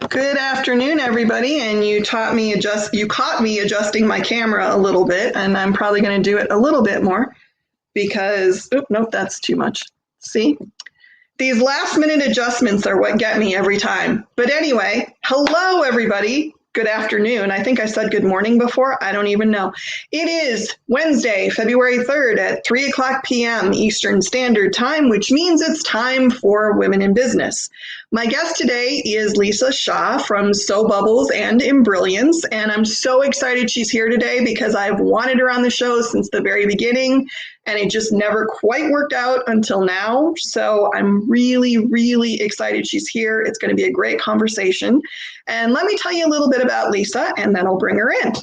Good afternoon, everybody. And you caught me adjusting my camera a little bit, and I'm probably going to do it a little bit more because, nope, that's too much. See? These last minute adjustments are what get me every time. But anyway, hello, everybody. Good afternoon. I think I said good morning before. I don't even know. It is Wednesday, February 3rd at 3 o'clock p.m. Eastern Standard Time, which means it's time for Women in Business. My guest today is Lisa Shaw from Sew Bubbles and Embrilliance, and I'm so excited she's here today because I've wanted her on the show since the very beginning, and it just never quite worked out until now. So I'm really, really excited she's here. It's going to be a great conversation. And let me tell you a little bit about Lisa, and then I'll bring her in.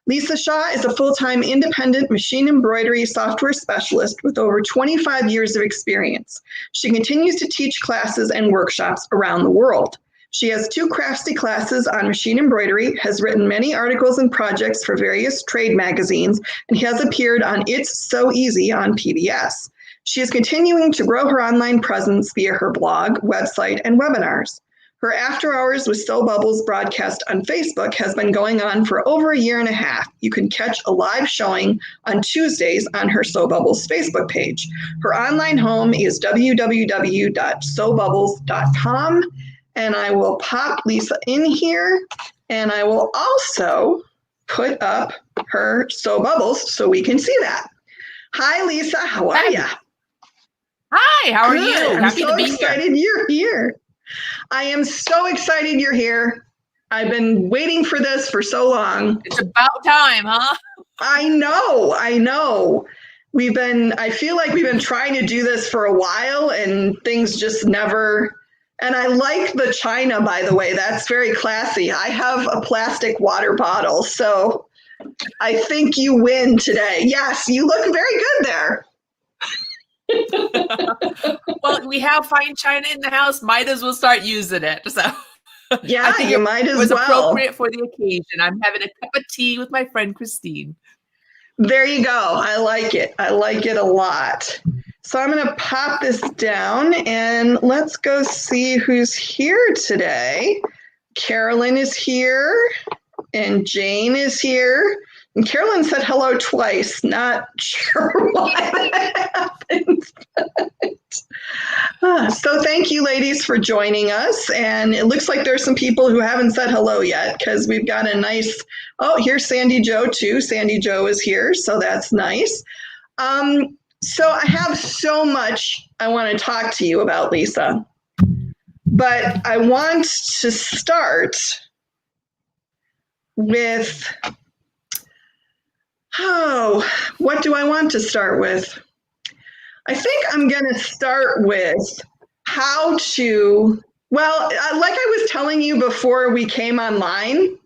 Lisa Shaw is a full-time independent machine embroidery software specialist with over 25 years of experience. She continues to teach classes and workshops around the world. She has 2 Craftsy classes on machine embroidery, has written many articles and projects for various trade magazines, and has appeared on It's So Easy on PBS. She is continuing to grow her online presence via her blog, website, and webinars. Her After Hours with Sew Bubbles broadcast on Facebook has been going on for over a year and a half. You can catch a live showing on Tuesdays on her Sew Bubbles Facebook page. Her online home is www.sewbubbles.com, and I will pop Lisa in here, and I will also put up her Sew Bubbles so we can see that. Hi, Lisa. How are you? Hi, how are you? Happy to be here. I'm so excited you're here. I am so excited you're here. I've been waiting for this for so long. It's about time, huh? I know. I feel like we've been trying to do this for a while and things just never, and I like the china, by the way. That's very classy. I have a plastic water bottle, so I think you win today. Yes, you look very good there. Well, we have fine china in the house. Might as well start using it. So yeah, I think you might as well. It was appropriate for the occasion. I'm having a cup of tea with my friend Christine. There you go. I like it. I like it a lot. So I'm going to pop this down and let's go see who's here today. Carolyn is here and Jane is here. And Carolyn said hello twice. Not sure why that happened. So thank you, ladies, for joining us. And it looks like there's some people who haven't said hello yet because we've got a nice, here's Sandy Jo too. Sandy Jo is here, so that's nice. So I have so much I want to talk to you about, Lisa. But I want to start with... what do I want to start with? I think I'm going to start with how to, well, like I was telling you before we came online,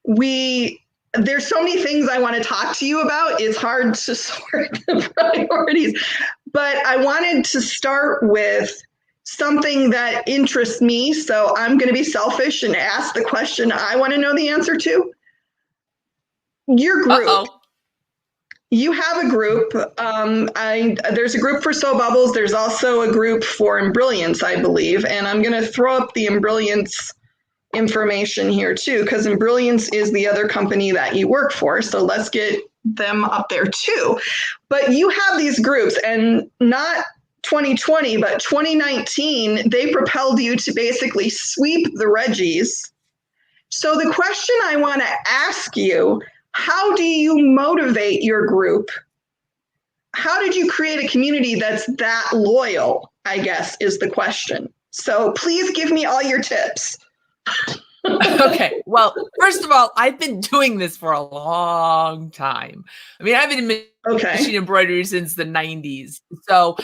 there's so many things I want to talk to you about. It's hard to sort the priorities, but I wanted to start with something that interests me. So I'm going to be selfish and ask the question I want to know the answer to. Your group. Uh-oh. You have a group. There's a group for Sew Bubbles. There's also a group for Embrilliance, I believe. And I'm going to throw up the Embrilliance information here too, because Embrilliance is the other company that you work for. So let's get them up there too. But you have these groups, and not 2020, but 2019, they propelled you to basically sweep the Reggies. So the question I want to ask you, how do you motivate your group? How did you create a community that's that loyal, I guess, is the question. So please give me all your tips. Okay. Well, first of all, I've been doing this for a long time. I mean, I've been in machine embroidery since the 90s. So,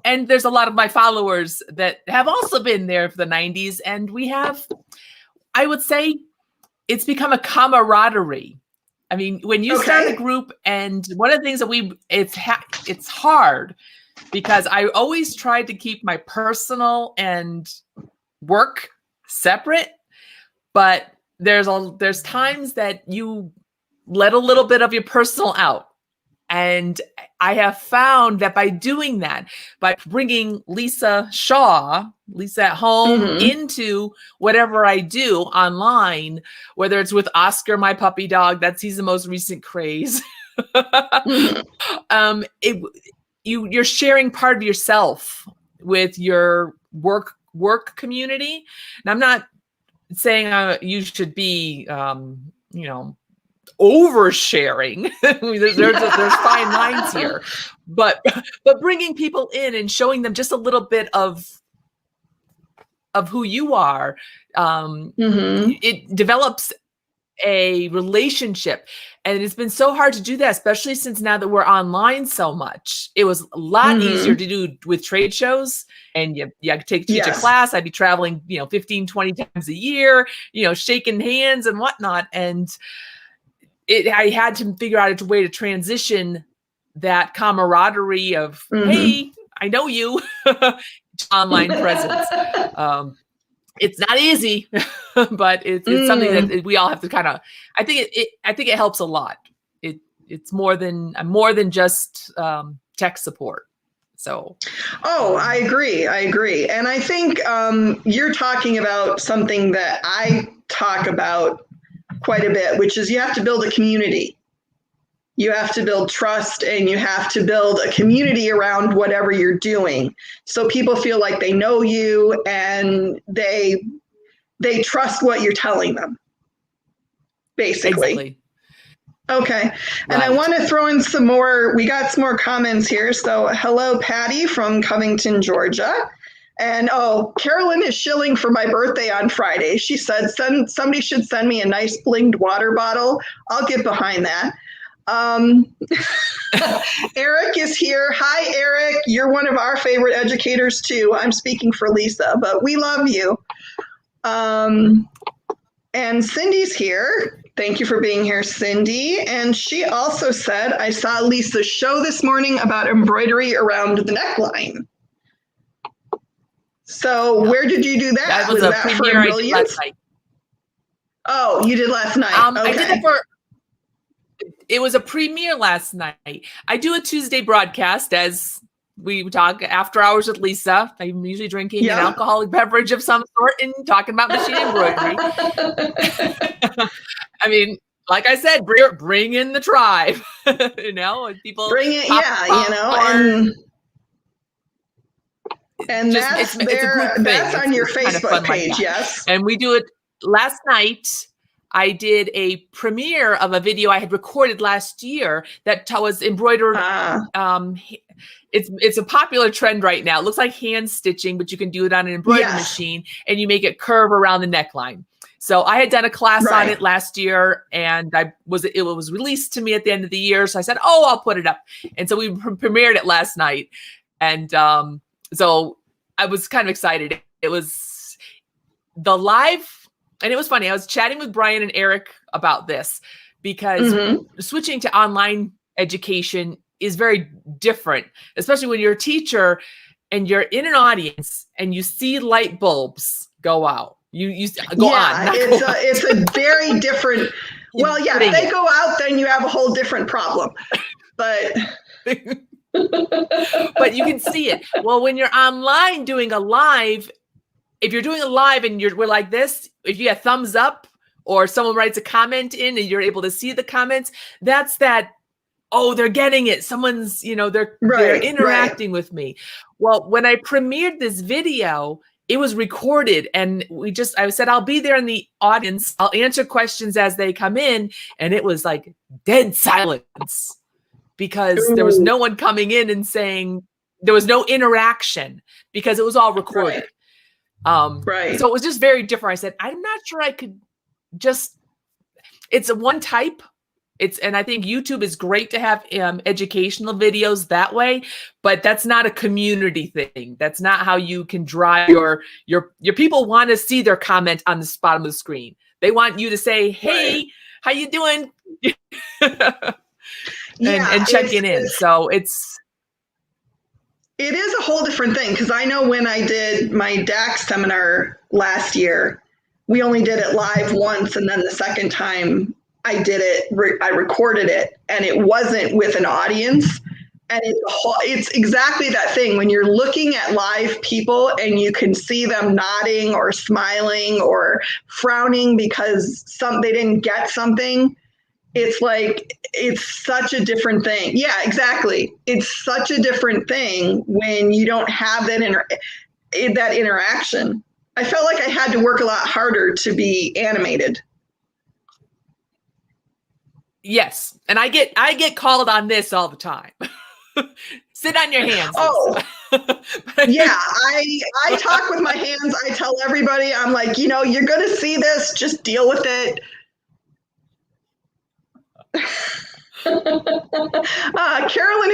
and there's a lot of my followers that have also been there for the 90s. And we have, I would say, it's become a camaraderie. I mean, when you start a group, and one of the things that it's hard because I always tried to keep my personal and work separate, but there's times that you let a little bit of your personal out, And I have found that by doing that, by bringing Lisa at home into whatever I do online, whether it's with Oscar, my puppy dog, he's the most recent craze. You're sharing part of yourself with your work community. And I'm not saying you should be, oversharing. I mean, there's fine lines here, but bringing people in and showing them just a little bit of who you are, it develops a relationship. And it's been so hard to do that, especially since now that we're online so much. It was a lot easier to do with trade shows, and you teach a class. I'd be traveling, 15, 20 times a year, shaking hands and whatnot. And I had to figure out a way to transition that camaraderie of, hey, I know you, online presence. It's not easy, but it's something that we all have to kind of. I think it helps a lot. It's more than just tech support. So. Oh, I agree, and I think you're talking about something that I talk about quite a bit, which is you have to build a community. You have to build trust, and you have to build a community around whatever you're doing. So people feel like they know you and they trust what you're telling them, basically. Exactly. Okay. And I want to throw in some more. We got some more comments here. So hello, Patty from Covington, Georgia. And Carolyn is shilling for my birthday on Friday. She said, somebody should send me a nice blinged water bottle. I'll get behind that. Eric is here. Hi, Eric. You're one of our favorite educators too. I'm speaking for Lisa, but we love you. And Cindy's here. Thank you for being here, Cindy. And she also said, I saw Lisa's show this morning about embroidery around the neckline. So where did you do that? Was that for Embrilliance? Oh, you did last night. Okay. I did it was a premiere last night. I do a Tuesday broadcast as we talk after hours with Lisa. I'm usually drinking an alcoholic beverage of some sort and talking about machine embroidery. I mean, like I said, bring in the tribe, people bring it. And that's that's on your Facebook page. Yes. And we do it last night. I did a premiere of a video I had recorded last year that was embroidered. It's a popular trend right now. It looks like hand stitching, but you can do it on an embroidery machine, and you make it curve around the neckline. So I had done a class on it last year, and it was released to me at the end of the year. So I said, I'll put it up. And so we premiered it last night. And so I was kind of excited. It was the live. And it was funny. I was chatting with Brian and Eric about this because switching to online education is very different, especially when you're a teacher and you're in an audience and you see light bulbs go out. You go on. It's a very different. Well, if they go out, then you have a whole different problem. But but you can see it. Well, when you're online doing a live. If you're doing a live and we're like this, if you have thumbs up or someone writes a comment in and you're able to see the comments, that's that, they're getting it. Someone's, they're interacting with me. Well, when I premiered this video, it was recorded and I said, I'll be there in the audience. I'll answer questions as they come in. And it was like dead silence because there was no one coming in and saying, there was no interaction because it was all recorded. So it was just very different. I said, I'm not sure I could it's a one type. And I think YouTube is great to have educational videos that way, but that's not a community thing. That's not how you can drive your people want to see their comment on the bottom of the screen. They want you to say, hey, how you doing? and checking in. So it is a whole different thing because I know when I did my DAX seminar last year, we only did it live once, and then the second time I did it, I recorded it, and it wasn't with an audience. And it's exactly that thing when you're looking at live people and you can see them nodding or smiling or frowning because they didn't get something. It's like, it's such a different thing. Yeah, exactly. It's such a different thing when you don't have that interaction. I felt like I had to work a lot harder to be animated. Yes, and I get called on this all the time. Sit on your hands. Oh, yeah. I talk with my hands. I tell everybody, I'm like, you're going to see this. Just deal with it. Carolyn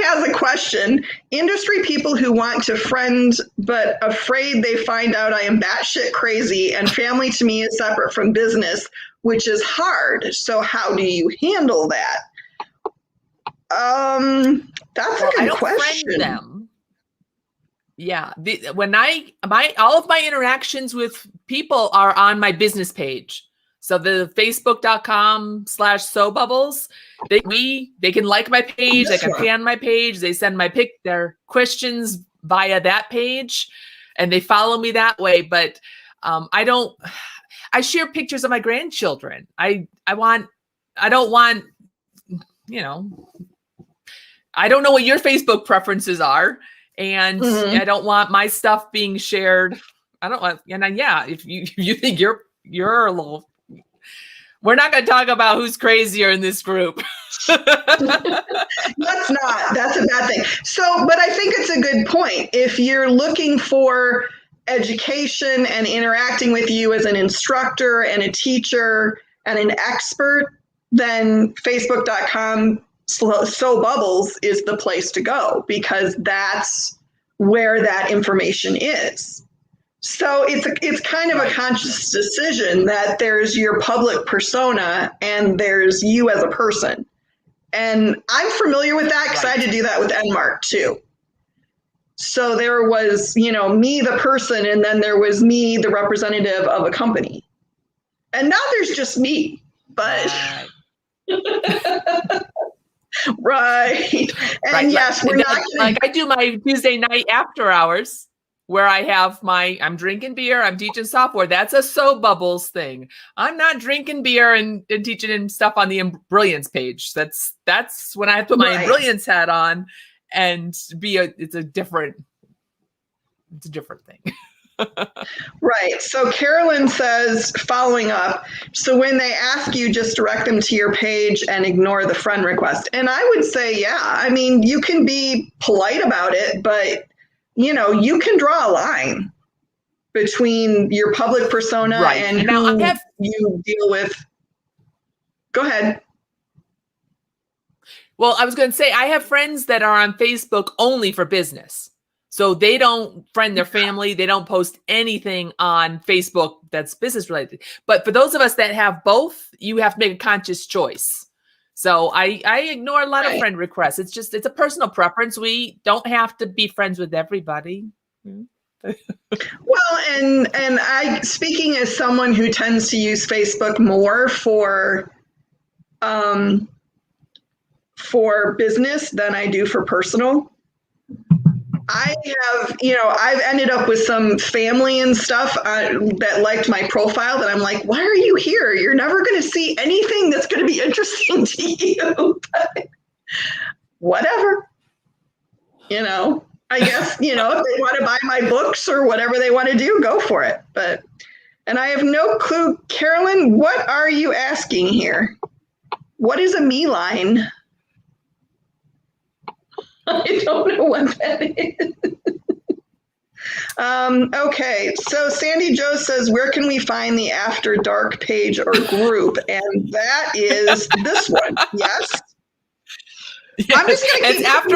has a question. Industry people who want to friend but afraid they find out I am batshit crazy, and family to me is separate from business, which is hard. So how do you handle that? That's a good question. Friend them. Yeah, all of my interactions with people are on my business page. So the facebook.com/SewBubbles, they can like my page, they can fan my page, they send their questions via that page, and they follow me that way. But I share pictures of my grandchildren. I don't want, I don't know what your Facebook preferences are, and I don't want my stuff being shared. I don't want, if you think you're a little, we're not going to talk about who's crazier in this group. Let's not. That's a bad thing. So, but I think it's a good point. If you're looking for education and interacting with you as an instructor and a teacher and an expert, then facebook.com/SewBubbles is the place to go, because that's where that information is. So it's kind of a conscious decision that there's your public persona and there's you as a person. And I'm familiar with that because I had to do that with Enmark too. So there was, me, the person, and then there was me, the representative of a company. And now there's just me, but right. And yes, we're not like I do my Tuesday night after hours, where I have I'm drinking beer, I'm teaching software. That's a SewBubbles thing. I'm not drinking beer and teaching him stuff on the Embrilliance page. That's when I have to put my Embrilliance hat on and it's a different thing. Right. So Carolyn says, following up, so when they ask you, just direct them to your page and ignore the friend request. And I would say, you can be polite about it, but you can draw a line between your public persona and who you deal with. Go ahead. Well, I was going to say, I have friends that are on Facebook only for business. So they don't friend their family. They don't post anything on Facebook that's business related. But for those of us that have both, you have to make a conscious choice. So I ignore a lot of friend requests. It's a personal preference. We don't have to be friends with everybody. Well, and I, speaking as someone who tends to use Facebook more for business than I do for personal, I have, I've ended up with some family and stuff that liked my profile that I'm like, why are you here? You're never going to see anything that's going to be interesting to you. But whatever, I guess, if they want to buy my books or whatever they want to do, go for it. And I have no clue, Carolyn, what are you asking here? What is a me line? I don't know what that is. Okay, so Sandy Jo says, where can we find the After Dark page or group? And that is this one. Yes. I'm just going to keep After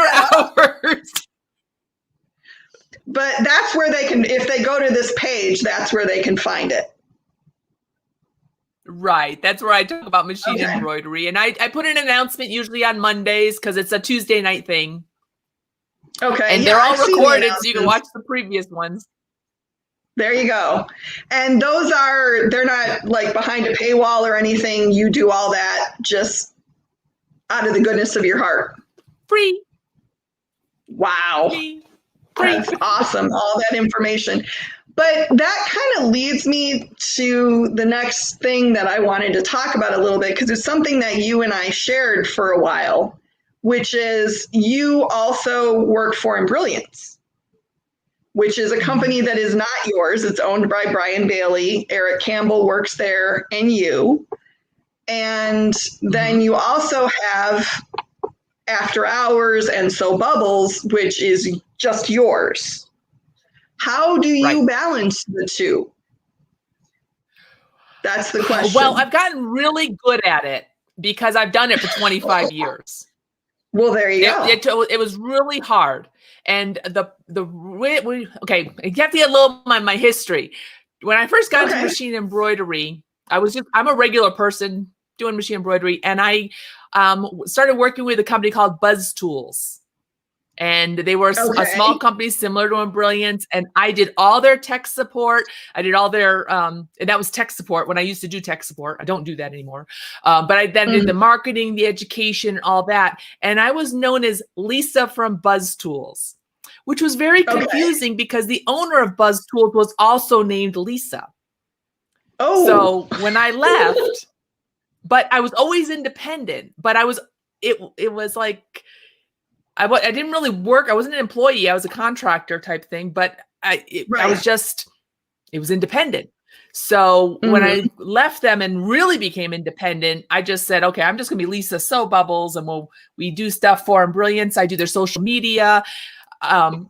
Hours. But that's where they can, if they go to this page, that's where they can find it. Right. That's where I talk about machine embroidery. And I put an announcement usually on Mondays because it's a Tuesday night thing. Okay. And they're all recorded, so you can watch the previous ones. There you go. And they're not like behind a paywall or anything. You do all that just out of the goodness of your heart. Free. Wow. Free. That's awesome. All that information. But that kind of leads me to the next thing that I wanted to talk about a little bit, because it's something that you and I shared for a while, which is you also work for Embrilliance, which is a company that is not yours. It's owned by Brian Bailey. Eric Campbell works there, and you. And then you also have After Hours and So Bubbles, which is just yours. How do you balance the two? That's the question. Well, I've gotten really good at it because I've done it for 25 years. Well, there you go. It was really hard. And you have to get a little of my history. When I first got into machine embroidery, I'm a regular person doing machine embroidery, and I started working with a company called Buzz Tools. And they were a small company similar to Embrilliance, and I did all their tech support. I did all their, and that was tech support when I used to do tech support. I don't do that anymore. But I then did the marketing, the education, all that. And I was known as Lisa from Buzz Tools, which was very confusing because the owner of Buzz Tools was also named Lisa. Oh. So when I left, but I was always independent, but it was like, I didn't really work. I wasn't an employee. I was a contractor type thing, but it was independent. So when I left them and really became independent, I just said, okay, I'm just going to be Lisa So Bubbles, and we do stuff for Embrilliance. I do their social media. And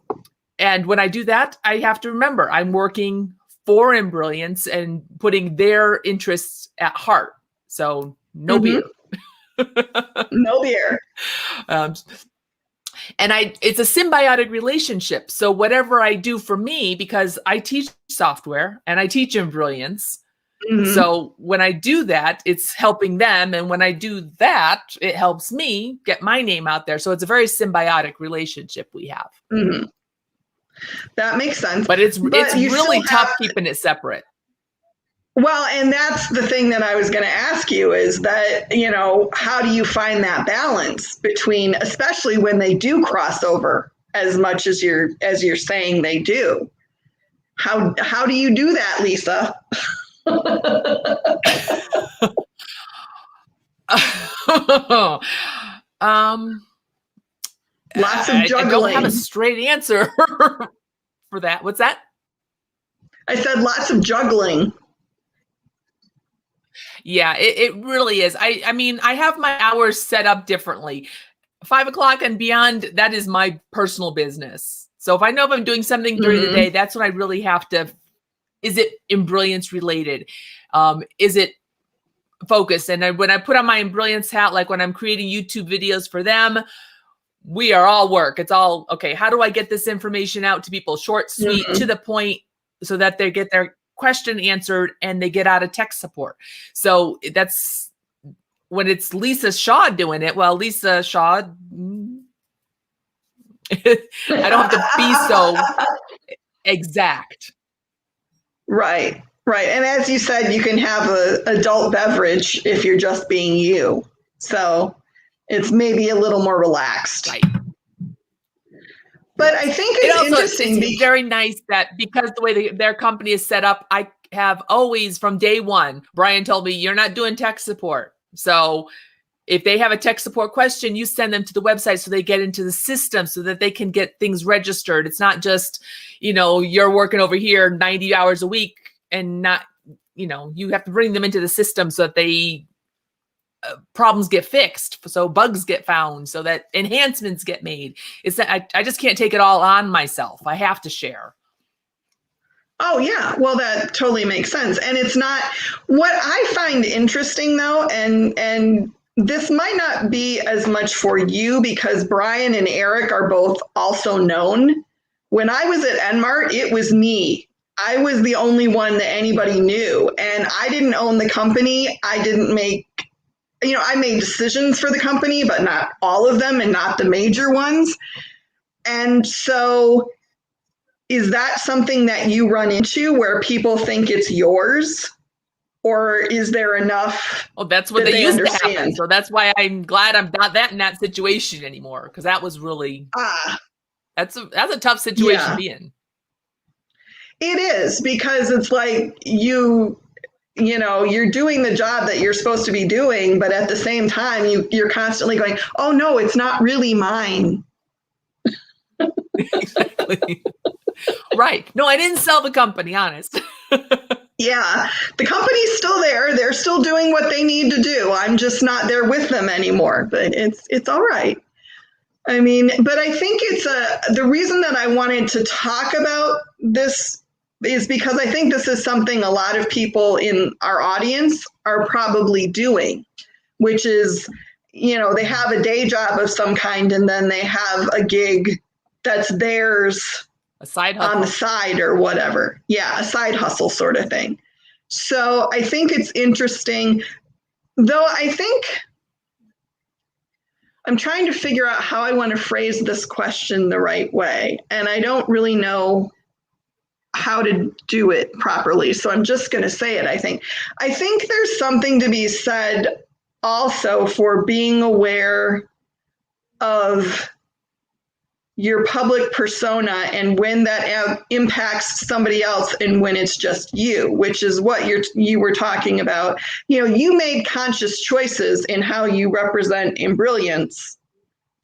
when I do that, I have to remember I'm working for Embrilliance and putting their interests at heart. So no beer. No beer. And it's a symbiotic relationship. So whatever I do for me, because I teach software and I teach Embrilliance. So when I do that, it's helping them. And when I do that, it helps me get my name out there. So it's a very symbiotic relationship we have. That makes sense. But it's really tough keeping it separate. Well, and that's the thing that I was going to ask you is that, how do you find that balance between, especially when they do cross over as much as you're saying they do? How do you do that, Lisa? Lots of juggling. I don't have a straight answer for that. What's that? I said lots of juggling. Yeah, it really is. I mean, I have my hours set up differently. 5 o'clock and beyond, that is my personal business. So if I know if I'm doing something during the day, that's when I really have to, is it Embrilliance related? Is it focused? And when I put on my Embrilliance hat, like when I'm creating YouTube videos for them, we are all work. It's all, okay, how do I get this information out to people? Short, sweet, to the point, so that they get their question answered and they get out of tech support. So that's when it's Lisa Shaw doing it. Well, Lisa Shaw, I don't have to be so exact. Right. And as you said, you can have an adult beverage if you're just being you. So it's maybe a little more relaxed. Right. But I think it's very nice that because the way their company is set up, I have always, from day one, Brian told me, you're not doing tech support. So if they have a tech support question, you send them to the website so they get into the system so that they can get things registered. It's not just, you're working over here 90 hours a week and not, you have to bring them into the system so that they problems get fixed, so bugs get found, so that enhancements get made. It's that I just can't take it all on myself. I have to share. Oh yeah, well that totally makes sense. And it's not what I find interesting though, and this might not be as much for you because Brian and Eric are both also known. When I was at Enmart, it was me. I was the only one that anybody knew, and I didn't own the company. I didn't make I made decisions for the company, but not all of them and not the major ones. And so is that something that you run into where people think it's yours? Or is there enough? Well, that's what they used to happen. So that's why I'm glad I'm not in that situation anymore. Because that was really that's a tough situation to be in. It is, because it's like you're doing the job that you're supposed to be doing, but at the same time you're constantly going, oh no, it's not really mine. Exactly. Right. No, I didn't sell the company, honest. Yeah, the company's still there. They're still doing what they need to do. I'm just not there with them anymore, but it's all right. I mean, but I think the reason that I wanted to talk about this is because I think this is something a lot of people in our audience are probably doing, which is, they have a day job of some kind and then they have a gig that's theirs, a side hustle on the side or whatever. Yeah, a side hustle sort of thing. So I think it's interesting, though I think I'm trying to figure out how I want to phrase this question the right way. And I don't really know how to do it properly. So I'm just going to say it, I think. I think there's something to be said also for being aware of your public persona and when that impacts somebody else and when it's just you, which is what you were talking about. You made conscious choices in how you represent Embrilliance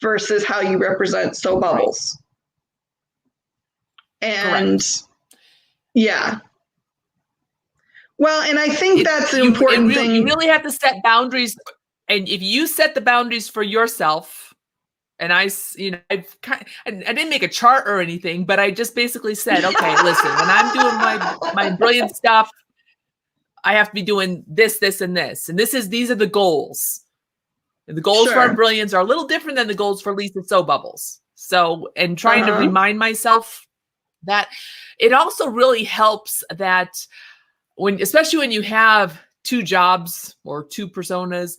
versus how you represent Sew Bubbles. And correct. Yeah. Well, and I think that's an important thing. You really have to set boundaries. And if you set the boundaries for yourself, and I didn't make a chart or anything, but I just basically said, okay, listen, when I'm doing my brilliant stuff, I have to be doing this, this, and this. And these are the goals. And the goals for Embrilliance are a little different than the goals for Lisa Sew Bubbles. So, and trying to remind myself that it also really helps that especially when you have two jobs or two personas,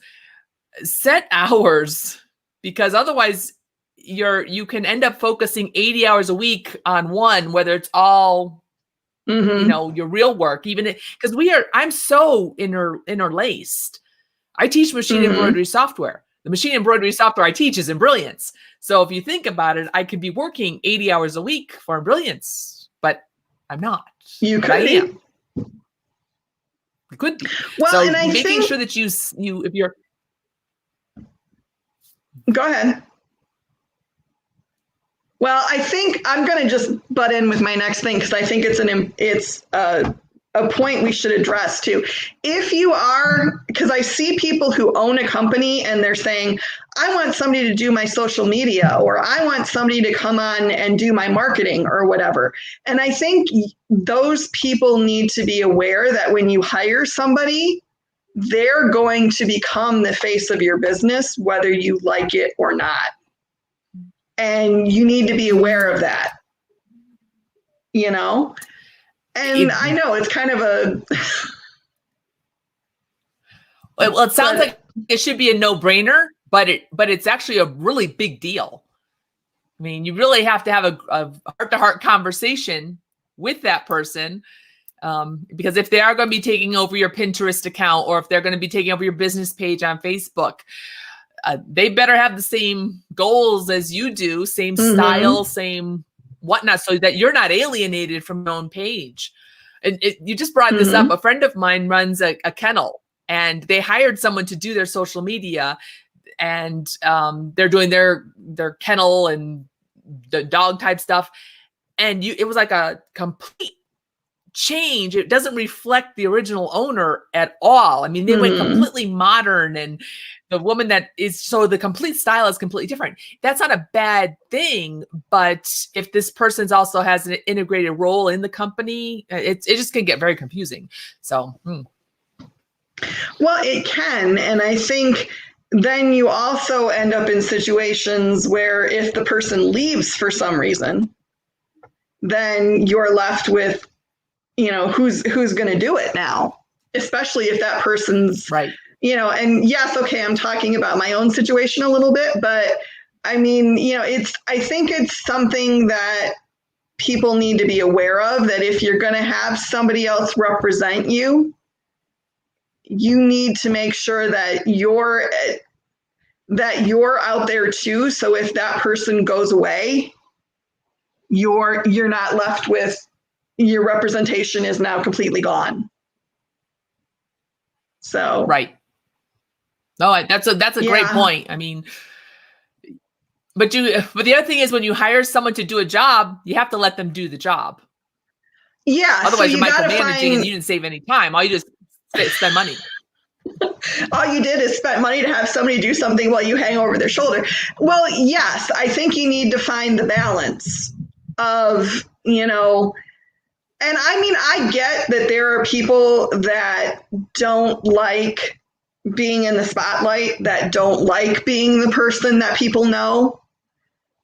set hours. Because otherwise you can end up focusing 80 hours a week on one, whether it's all, your real work, even because I'm so interlaced. I teach machine embroidery software. The machine embroidery software I teach is Embrilliance. So if you think about it, I could be working 80 hours a week for Embrilliance, but I'm not. You could I am. It could be. Well, so and I making think sure that if you're Go ahead. Well, I think I'm going to just butt in with my next thing because I think it's a point we should address too. If you are, because I see people who own a company and they're saying, I want somebody to do my social media, or I want somebody to come on and do my marketing or whatever. And I think those people need to be aware that when you hire somebody, they're going to become the face of your business, whether you like it or not. And you need to be aware of that, And I know it's kind of a... Well, it sounds like it should be a no-brainer, but it's actually a really big deal. I mean, you really have to have a heart-to-heart conversation with that person. Because if they are going to be taking over your Pinterest account, or if they're going to be taking over your business page on Facebook, they better have the same goals as you do, same style, same whatnot, so that you're not alienated from your own page. And you just brought this up. A friend of mine runs a kennel, and they hired someone to do their social media, and they're doing their kennel and the dog type stuff. And it was like a complete change. It doesn't reflect the original owner at all. I mean, they went completely modern, and the woman the complete style is completely different. That's not a bad thing, but if this person's also has an integrated role in the company, it just can get very confusing. So, Well, it can. And I think then you also end up in situations where if the person leaves for some reason, then you're left with, who's going to do it now, especially if that person's right. And yes, okay, I'm talking about my own situation a little bit, but I mean, I think it's something that people need to be aware of, that if you're going to have somebody else represent you, you need to make sure that you're out there too. So if that person goes away, you're not left with, your representation is now completely gone. So right. No, that's a great point. I mean, but the other thing is, when you hire someone to do a job, you have to let them do the job. Yeah. Otherwise, you're micromanaging and you didn't save any time. All you just spend money. All you did is spend money to have somebody do something while you hang over their shoulder. Well, yes, I think you need to find the balance of, and I mean, I get that there are people that don't like being in the spotlight, that don't like being the person that people know.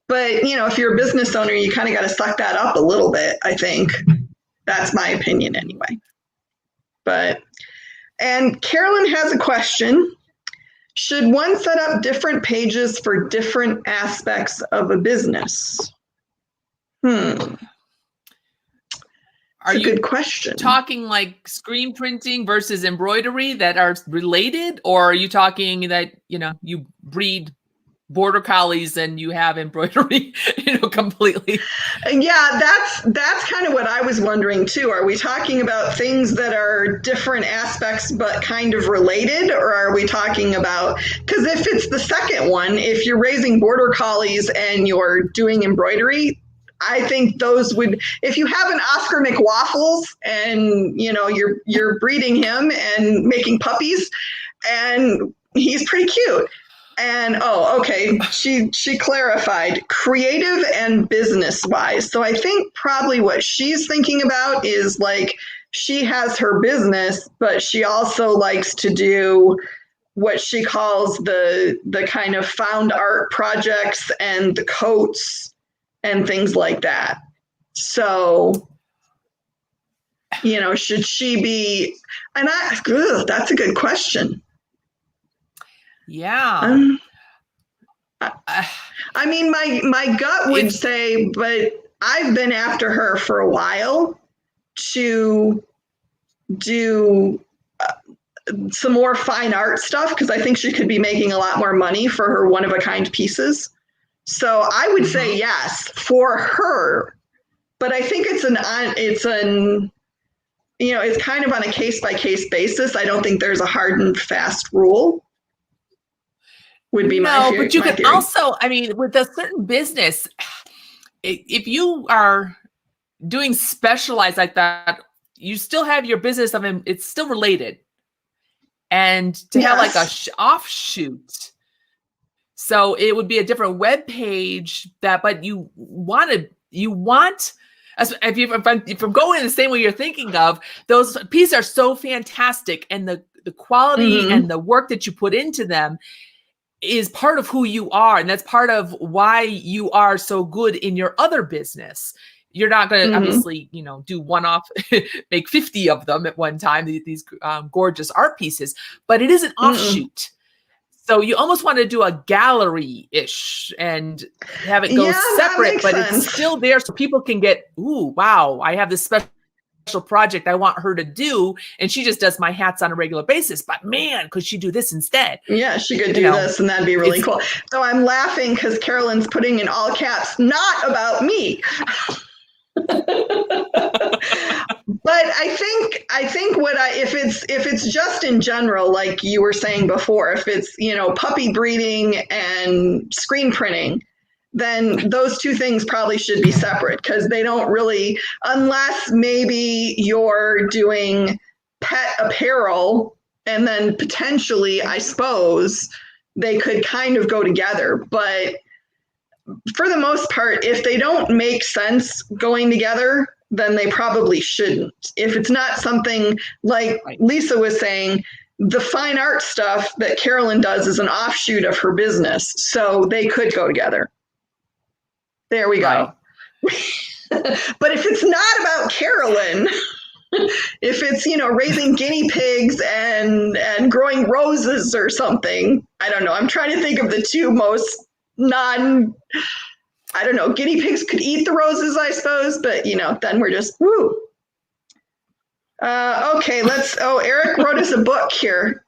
But, if you're a business owner, you kind of got to suck that up a little bit, I think. That's my opinion anyway. And Carolyn has a question. Should one set up different pages for different aspects of a business? Are you good question. Talking like screen printing versus embroidery that are related, or are you talking that, you breed border collies and you have embroidery, completely? Yeah, that's kind of what I was wondering too. Are we talking about things that are different aspects but kind of related, or are we talking about, because if it's the second one, if you're raising border collies and you're doing embroidery, I think those would, if you have an Oscar McWaffles and, you're breeding him and making puppies, and he's pretty cute. And, okay, she clarified creative and business wise. So I think probably what she's thinking about is like, she has her business, but she also likes to do what she calls the kind of found art projects and the coats and things like that. So, should she be, and that's a good question. Yeah. I mean, my gut would say, but I've been after her for a while to do some more fine art stuff, because I think she could be making a lot more money for her one-of-a-kind pieces. So I would say yes for her, but I think it's kind of on a case-by-case basis. I don't think there's a hard and fast rule. Would be my theory. But you can also, I mean, with a certain business, if you are doing specialized like that, you still have your business of it. It's still related, and to have like a offshoot. So it would be a different web page but you want, if I'm going in the same way you're thinking of, those pieces are so fantastic, and the quality and the work that you put into them is part of who you are. And that's part of why you are so good in your other business. You're not going to obviously, do one-off, make 50 of them at one time, these gorgeous art pieces, but it is an offshoot. So you almost want to do a gallery-ish and have it go separate, but it's still there so people can get, ooh, wow, I have this special project I want her to do, and she just does my hats on a regular basis. But man, could she do this instead? Yeah, she could do this, and that'd be really cool. So I'm laughing because Carolyn's putting in all caps, not about me. But I think if it's just in general, like you were saying before, if it's, puppy breeding and screen printing, then those two things probably should be separate, because they don't really, unless maybe you're doing pet apparel, and then potentially, I suppose, they could kind of go together. But for the most part, if they don't make sense going together, then they probably shouldn't. If it's not something like Lisa was saying, the fine art stuff that Carolyn does is an offshoot of her business, so they could go together. There we go. But if it's not about Carolyn, if it's, raising guinea pigs and growing roses or something, I don't know. I'm trying to think of the two most I don't know, guinea pigs could eat the roses, I suppose, but then we're just, woo. Okay, Eric wrote us a book here.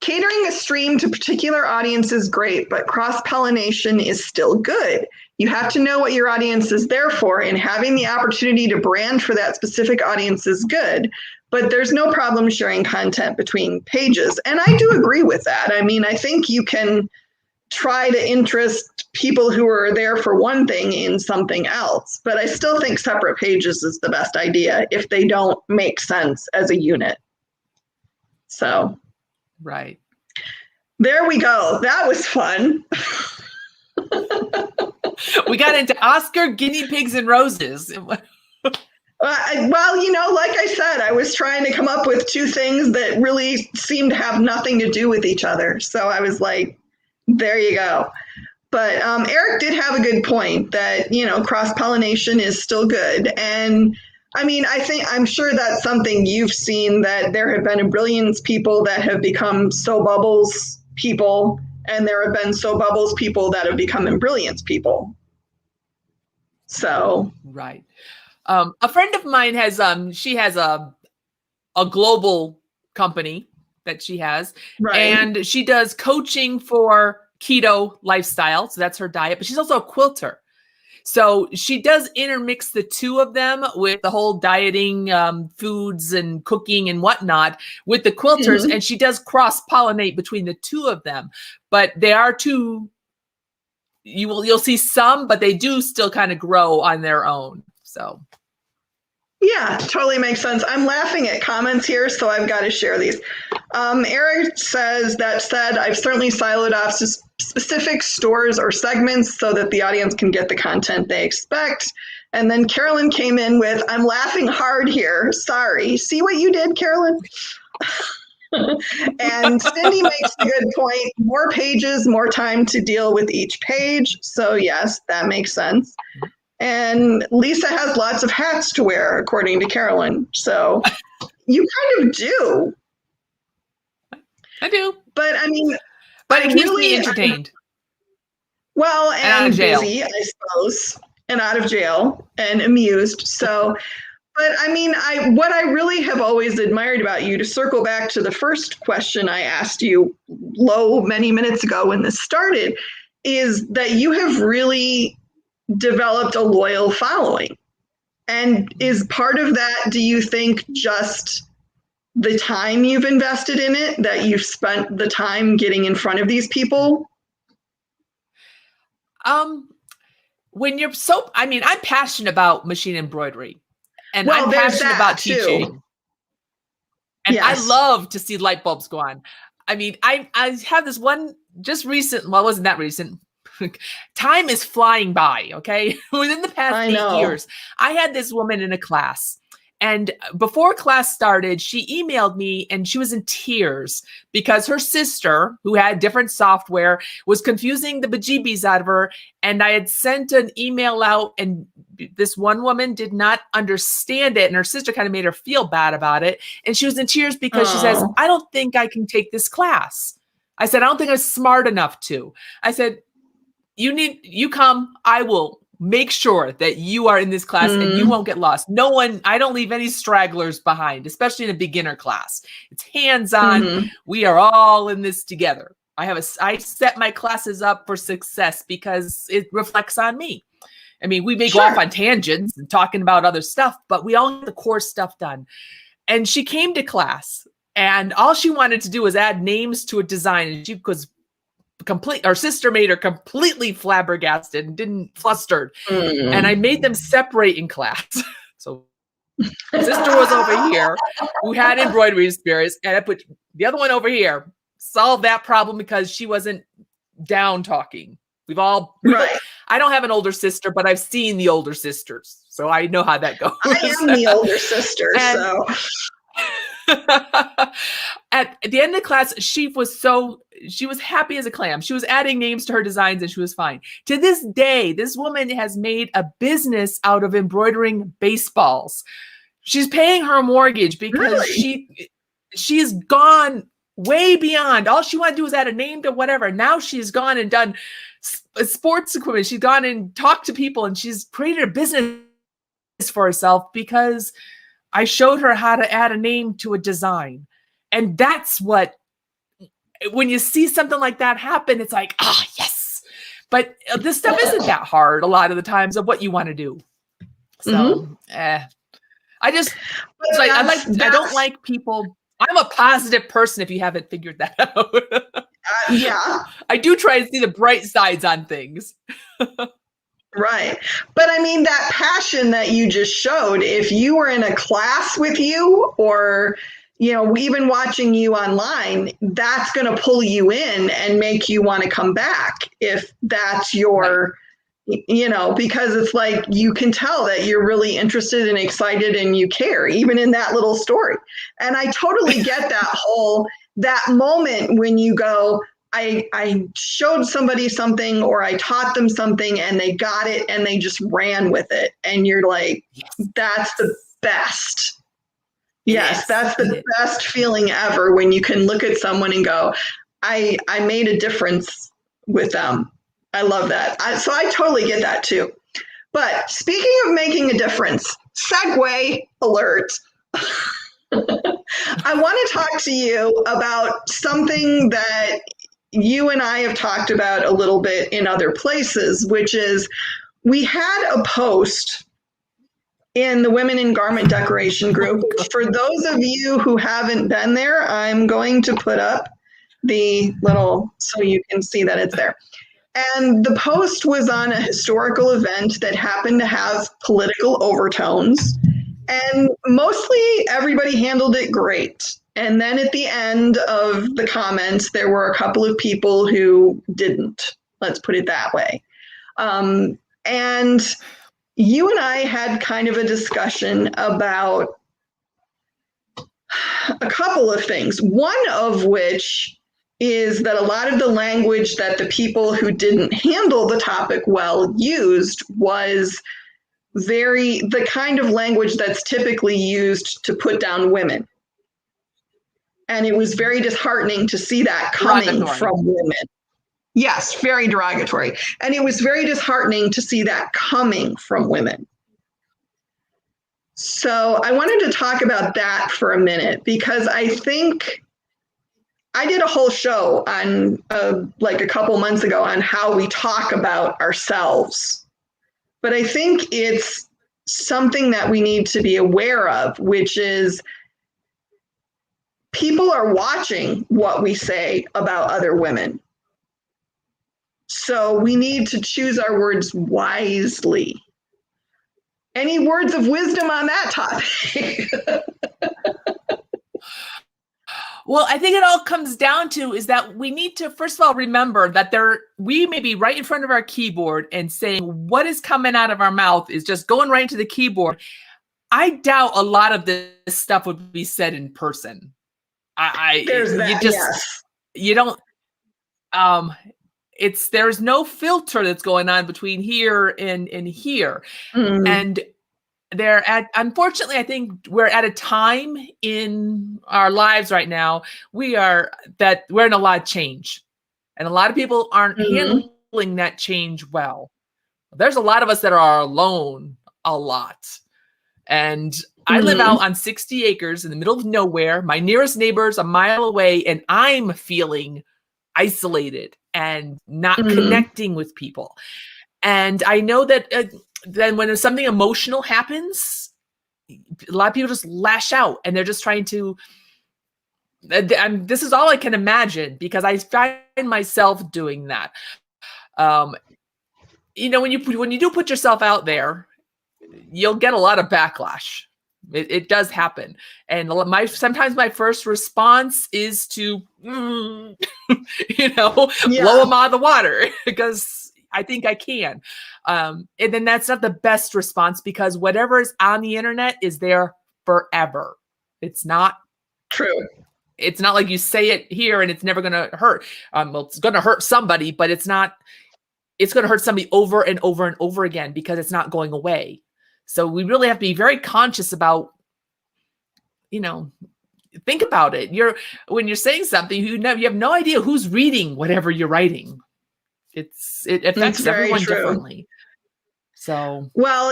Catering a stream to particular audience is great, but cross-pollination is still good. You have to know what your audience is there for, and having the opportunity to brand for that specific audience is good, but there's no problem sharing content between pages. And I do agree with that. I mean, I think you can try to interest people who are there for one thing in something else, but I still think separate pages is the best idea if they don't make sense as a unit. So. Right. There we go. That was fun. We got into Oscar, guinea pigs, and roses. Well, like I said, I was trying to come up with two things that really seemed to have nothing to do with each other. So I was like, there you go. But Eric did have a good point that, cross-pollination is still good. And I mean, I'm sure that's something you've seen, that there have been Embrilliance people that have become Sew Bubbles people, and there have been Sew Bubbles people that have become Embrilliance people. So. Right. A friend of mine has, she has a global company that she has, right. And she does coaching for keto lifestyle. So that's her diet, but she's also a quilter. So she does intermix the two of them with the whole dieting, foods and cooking and whatnot with the quilters. Mm-hmm. And she does cross-pollinate between the two of them, but they are two, you'll see some, but they do still kind of grow on their own. So. Yeah, totally makes sense. I'm laughing at comments here, so I've got to share these. Eric says, that said, I've certainly siloed off specific stores or segments so that the audience can get the content they expect. And then Carolyn came in with, I'm laughing hard here. Sorry. See what you did, Carolyn? And Cindy makes a good point. More pages, more time to deal with each page. So yes, that makes sense. And Lisa has lots of hats to wear, according to Carolyn. So you kind of do. I do. But I mean, but it keeps me entertained. Well, and busy, I suppose, and out of jail and amused. So, but I mean, what I really have always admired about you, to circle back to the first question I asked you many minutes ago when this started, is that you have really developed a loyal following. And is part of that, do you think, just the time you've invested in it, that you've spent the time getting in front of these people? When you're I'm passionate about machine embroidery, and I'm passionate about teaching. And yes. I love to see light bulbs go on. I mean, I have this one just recent, well, it wasn't that recent. Time is flying by, okay? Within the past 8 years, I had this woman in a class, and before class started, she emailed me and she was in tears because her sister, who had different software, was confusing the bejeebies out of her. And I had sent an email out, and this one woman did not understand it, and her sister kind of made her feel bad about it. And she was in tears because she says, I don't think I can take this class. I said, I don't think I'm smart enough to. I said, you come, I will make sure that you are in this class and you won't get lost. I don't leave any stragglers behind, especially in a beginner class. It's hands-on. We are all in this together. I set my classes up for success because it reflects on me. I mean, we may go off on tangents and talking about other stuff, but we all get the core stuff done. And she came to class, and all she wanted to do was add names to a design, and she was our sister made her completely flabbergasted and didn't flustered. And I made them separate in class. So sister was over here who had embroidery experience, and I put the other one over here, solve that problem because she wasn't down talking. I don't have an older sister, but I've seen the older sisters, so I know how that goes. I am the older sister, so. At the end of the class, she was happy as a clam. She was adding names to her designs and she was fine. To this day, this woman has made a business out of embroidering baseballs. She's paying her mortgage because she's gone way beyond. All she wanted to do was add a name to whatever. Now she's gone and done sports equipment. She's gone and talked to people, and she's created a business for herself because I showed her how to add a name to a design. And that's what, when you see something like that happen, it's like, yes. But this stuff isn't that hard a lot of the times of what you want to do. So, I don't like people. I'm a positive person if you haven't figured that out. Yeah. I do try to see the bright sides on things. Right. But I mean, that passion that you just showed, if you were in a class with you or, even watching you online, that's going to pull you in and make you want to come back if that's your, because it's like you can tell that you're really interested and excited and you care, even in that little story. And I totally get that moment when you go, I showed somebody something or I taught them something and they got it and they just ran with it. And you're like, that's the best. Yes, that's the best feeling ever when you can look at someone and go, I made a difference with them. I love that. So I totally get that too. But speaking of making a difference, segue alert. I want to talk to you about something that you and I have talked about a little bit in other places, which is we had a post in the Women in Garment Decoration group. For those of you who haven't been there, I'm going to put up the little, so you can see that it's there. And the post was on a historical event that happened to have political overtones. And mostly everybody handled it great. And then at the end of the comments, there were a couple of people who didn't. Let's put it that way. And you and I had kind of a discussion about a couple of things. One of which is that a lot of the language that the people who didn't handle the topic well used was the kind of language that's typically used to put down women. And it was very disheartening to see that coming from women. Yes, very derogatory. And it was very disheartening to see that coming from women. So I wanted to talk about that for a minute, because I think I did a whole show on like a couple months ago on how we talk about ourselves. But I think it's something that we need to be aware of, which is people are watching what we say about other women. So we need to choose our words wisely. Any words of wisdom on that topic? Well, I think it all comes down to is that we need to, first of all, remember that we may be right in front of our keyboard and saying what is coming out of our mouth is just going right into the keyboard. I doubt a lot of this stuff would be said in person. You don't, there's no filter that's going on between here and here. Mm. And unfortunately, I think we're at a time in our lives right now, we're in a lot of change, and a lot of people aren't handling that change well. There's a lot of us that are alone a lot. And I live out on 60 acres in the middle of nowhere. My nearest neighbor's a mile away, and I'm feeling isolated and not connecting with people. And I know that then when something emotional happens, a lot of people just lash out, and they're just trying to, this is all I can imagine, because I find myself doing that. When you do put yourself out there, you'll get a lot of backlash. It does happen. And sometimes my first response is to, blow them out of the water because I think I can. And then that's not the best response, because whatever is on the internet is there forever. It's not true. It's not like you say it here and it's never going to hurt. Well, it's going to hurt somebody, but it's going to hurt somebody over and over and over again, because it's not going away. So we really have to be very conscious about, think about it. When you're saying something, you have no idea who's reading whatever you're writing. It affects everyone differently. So, well,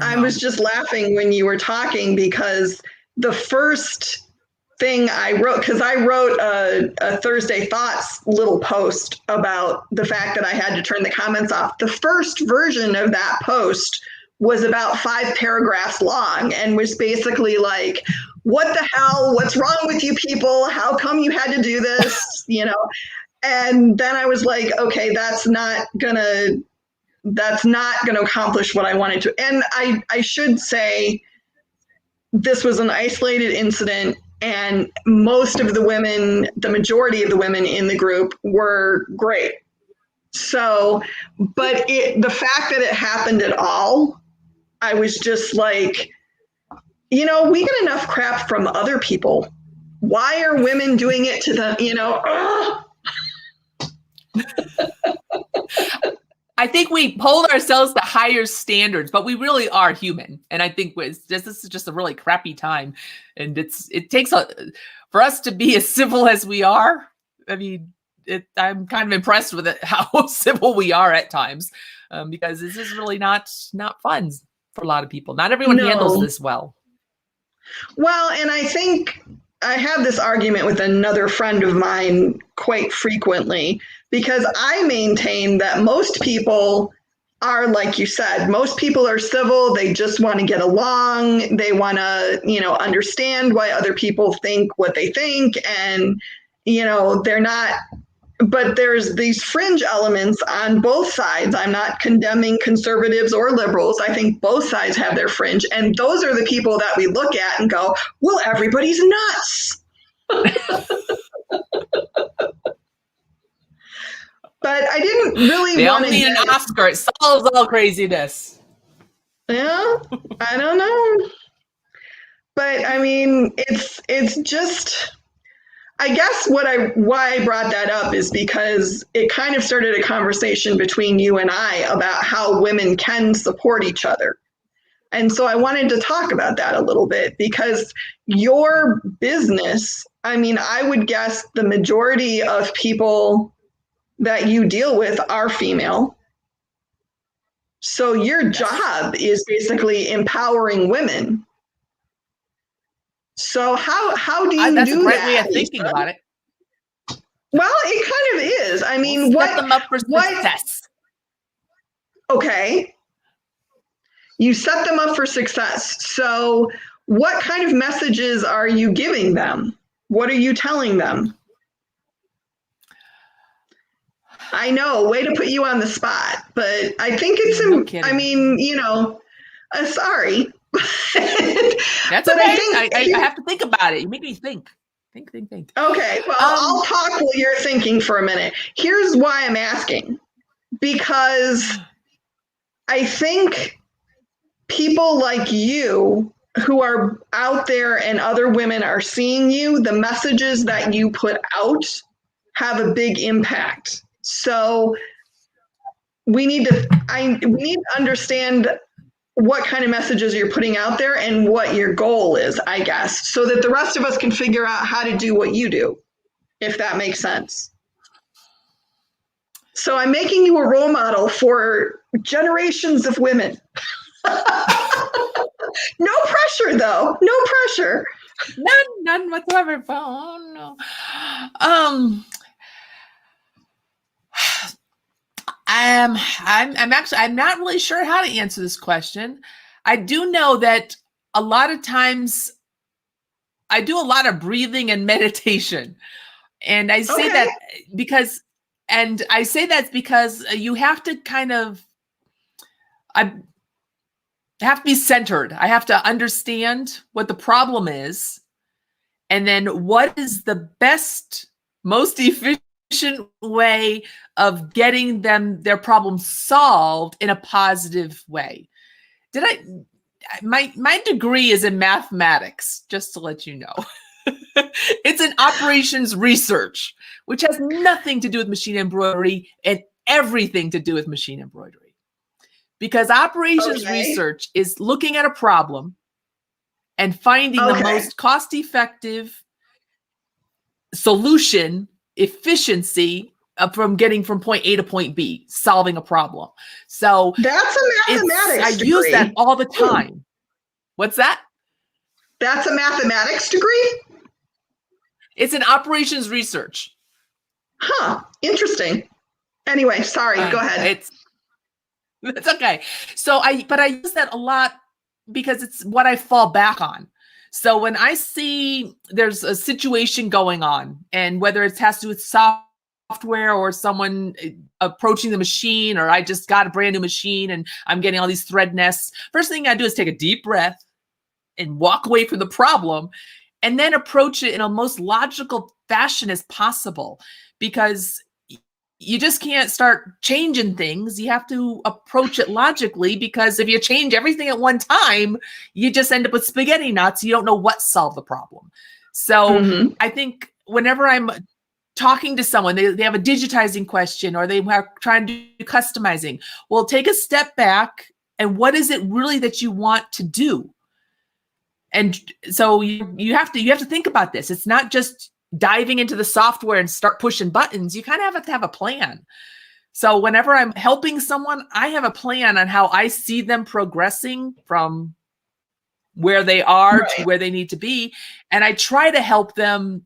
I was just laughing when you were talking, because the first thing I wrote, because I wrote a Thursday Thoughts little post about the fact that I had to turn the comments off. The first version of that post was about 5 paragraphs long and was basically like, what the hell? What's wrong with you people? How come you had to do this? And then I was like, okay, that's not gonna accomplish what I wanted to. And I should say, this was an isolated incident, and most of the women, the majority of the women in the group were great. So, but the fact that it happened at all, I was just like, we get enough crap from other people. Why are women doing it to them? I think we hold ourselves to higher standards, but we really are human. And I think this is just a really crappy time. And it takes for us to be as civil as we are. I mean, I'm kind of impressed with how civil we are at times, because this is really not fun for a lot of people. Not everyone handles this well. Well, and I think I have this argument with another friend of mine quite frequently, because I maintain that most people are, like you said, most people are civil. They just want to get along. They want to, understand why other people think what they think. And, they're not, but there's these fringe elements on both sides. I'm not condemning conservatives or liberals. I think both sides have their fringe. And those are the people that we look at and go, well, everybody's nuts. But I didn't really want to need an Oscar. It solves all craziness. Yeah, I don't know. But I mean, it's just, I guess why I brought that up is because it kind of started a conversation between you and I about how women can support each other. And so I wanted to talk about that a little bit, because your business, I mean, I would guess the majority of people that you deal with are female. So your job is basically empowering women. So how do you do that? That's a great way of thinking about it. Well, it kind of is. I mean, set them up for success. Okay. You set them up for success. So what kind of messages are you giving them? What are you telling them? I know, way to put you on the spot, but I think it's, I mean, sorry. That's okay. I have to think about it. You make me think. Think. Okay, well, I'll talk while you're thinking for a minute. Here's why I'm asking. Because I think people like you who are out there and other women are seeing you, the messages that you put out have a big impact. So we need to understand what kind of messages you're putting out there and what your goal is, I guess, so that the rest of us can figure out how to do what you do, if that makes sense. So I'm making you a role model for generations of women. No pressure, though. No pressure. None whatsoever. Oh, no. I'm not really sure how to answer this question. I do know that a lot of times I do a lot of breathing and meditation. And I say that because you have to I have to be centered. I have to understand what the problem is, and then what is the best, most efficient way of getting their problem solved in a positive way. My degree is in mathematics, just to let you know. It's in operations research, which has nothing to do with machine embroidery and everything to do with machine embroidery. Because operations research is looking at a problem and finding the most cost-effective solution, efficiency from getting from point A to point B, solving a problem. So that's a mathematics degree. I use that all the time. What's that? That's a mathematics degree? It's an operations research. Huh. Interesting. Anyway, sorry. Go ahead. It's okay. So I use that a lot because it's what I fall back on. So when I see there's a situation going on, and whether it has to do with software or someone approaching the machine, or I just got a brand new machine and I'm getting all these thread nests, first thing I do is take a deep breath and walk away from the problem, and then approach it in a most logical fashion as possible, because you just can't start changing things. You have to approach it logically, because if you change everything at one time, you just end up with spaghetti knots. You don't know what solved the problem. So I think whenever I'm talking to someone, they have a digitizing question, or they are trying to do customizing, well, take a step back, and what is it really that you want to do? And so you have to think about this. It's not just diving into the software and start pushing buttons. You kind of have to have a plan. So whenever I'm helping someone, I have a plan on how I see them progressing from where they are to where they need to be. And I try to help them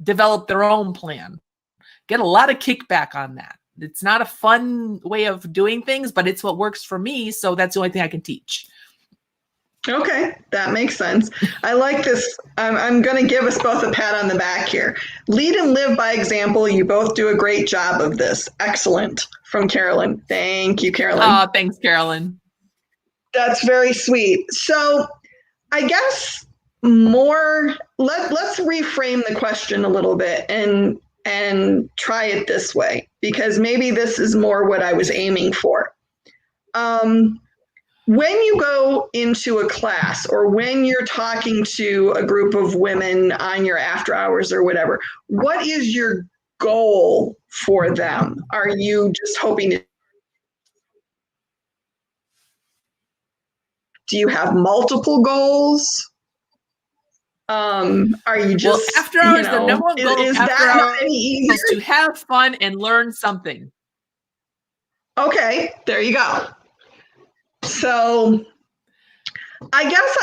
develop their own plan. Get a lot of kickback on that. It's not a fun way of doing things, but it's what works for me. So that's the only thing I can teach. Okay, that makes sense. I like this. I'm going to give us both a pat on the back here. Lead and live by example. You both do a great job of this. Excellent. From Carolyn. Thank you, Carolyn. Oh, thanks, Carolyn. That's very sweet. So I guess let's reframe the question a little bit and try it this way, because maybe this is more what I was aiming for. When you go into a class, or when you're talking to a group of women on your after hours or whatever, what is your goal for them? Are you just hoping to? Do you have multiple goals? Are you just after hours? The number one goal is after that hours any easier? is to have fun and learn something. Okay, there you go. So I guess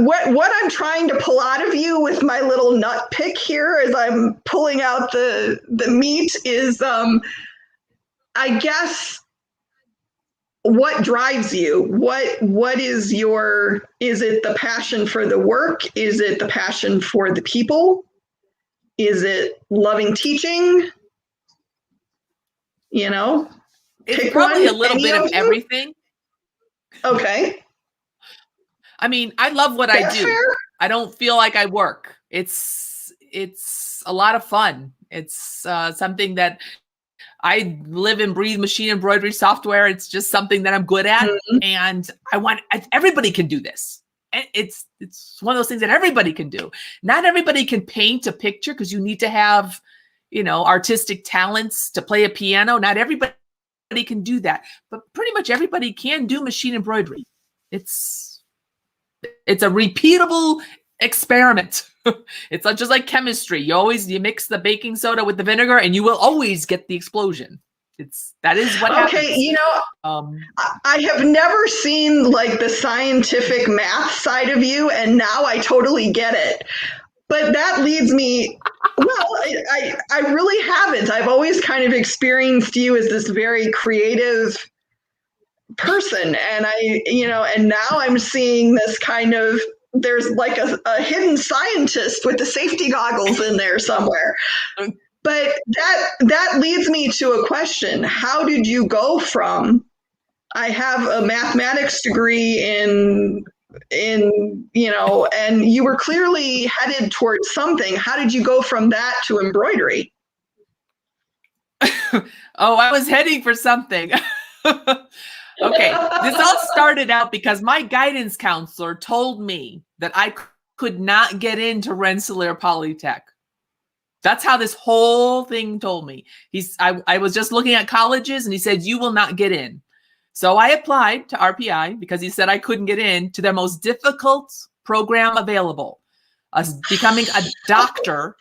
what I'm trying to pull out of you with my little nut pick here, as I'm pulling out the meat, is I guess what drives you? What is it the passion for the work? Is it the passion for the people? Is it loving teaching? It's probably a little bit of everything. Okay. I mean, I love what I do. Fair. I don't feel like I work. It's a lot of fun. It's something that I live and breathe machine embroidery software. It's just something that I'm good at. And everybody can do this. It's one of those things that everybody can do. Not everybody can paint a picture, because you need to have, artistic talents to play a piano. Not everybody can do that, but pretty much everybody can do machine embroidery. It's a repeatable experiment. It's not just like chemistry. You mix the baking soda with the vinegar, and you will always get the explosion. That is what happens. Okay, I have never seen like the scientific math side of you, and now I totally get it. But that leads me, I really haven't. I've always kind of experienced you as this very creative person. And and now I'm seeing this kind of, there's like a hidden scientist with the safety goggles in there somewhere. But that leads me to a question. How did you go from, I have a mathematics degree in and you were clearly headed towards something. How did you go from that to embroidery? I was heading for something. Okay, this all started out because my guidance counselor told me that I could not get into Rensselaer Polytech. That's how this whole thing told me. I was just looking at colleges, and he said, you will not get in. So I applied to RPI because he said I couldn't get in to their most difficult program available, becoming a doctor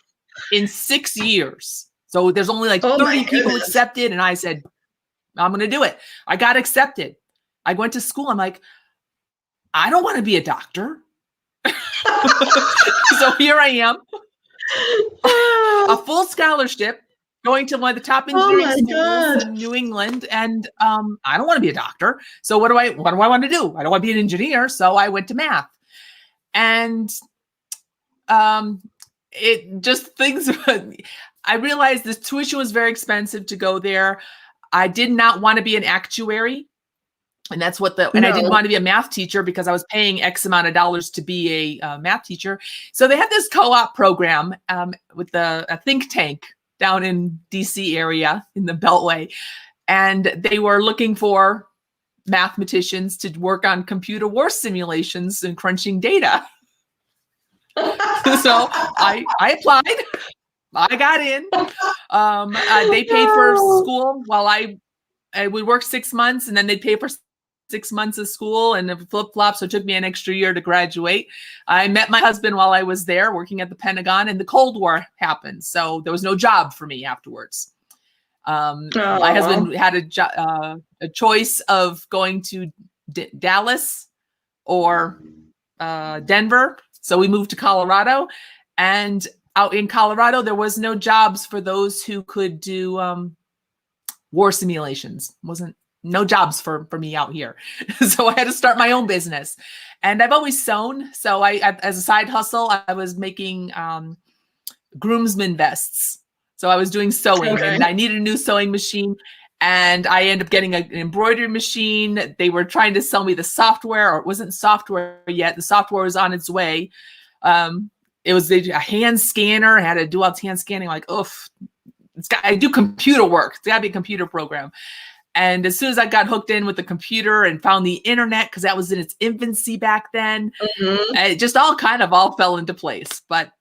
in 6 years. So there's only like 30 people accepted. And I said, I'm going to do it. I got accepted. I went to school. I'm like, I don't want to be a doctor. So here I am, a full scholarship, going to one of the top engineering schools in New England. And I don't want to be a doctor. So what do I want to do? I don't want to be an engineer. So I went to math. And I realized the tuition was very expensive to go there. I did not want to be an actuary. And that's what and I didn't want to be a math teacher because I was paying X amount of dollars to be a math teacher. So they had this co-op program with a think tank down in DC area in the Beltway. And they were looking for mathematicians to work on computer war simulations and crunching data. So I applied. I got in. They paid for school while I would work 6 months, and then they'd pay for 6 months of school and a flip-flop. So it took me an extra year to graduate. I met my husband while I was there working at the Pentagon, and the Cold War happened. So there was no job for me afterwards. My husband had a choice of going to Dallas or Denver. So we moved to Colorado, and out in Colorado, there was no jobs for those who could do war simulations. No jobs for me out here. So I had to start my own business. And I've always sewn. So I as a side hustle, I was making groomsmen vests. So I was doing sewing, and I needed a new sewing machine. And I ended up getting an embroidery machine. They were trying to sell me the software, or it wasn't software yet. The software was on its way. It was a hand scanner. I had to do all hand scanning. Like, oof, I do computer work. It's got to be a computer program. And as soon as I got hooked in with the computer and found the internet, because that was in its infancy back then, it just all fell into place. But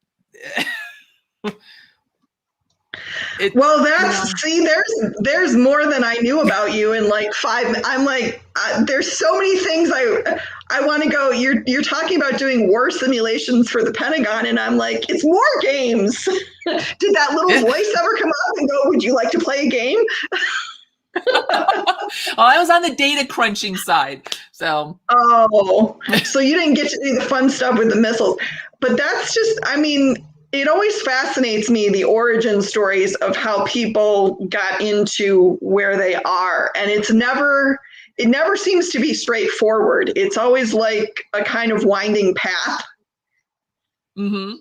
there's more than I knew about you in like 5. I'm like, there's so many things I want to go. You're talking about doing war simulations for the Pentagon, and I'm like, it's war games. Did that little voice ever come up and go, would you like to play a game? I was on the data crunching side. So you didn't get to do the fun stuff with the missiles. But that's just, it always fascinates me, the origin stories of how people got into where they are. And it never seems to be straightforward. It's always like a kind of winding path. Mm-hmm.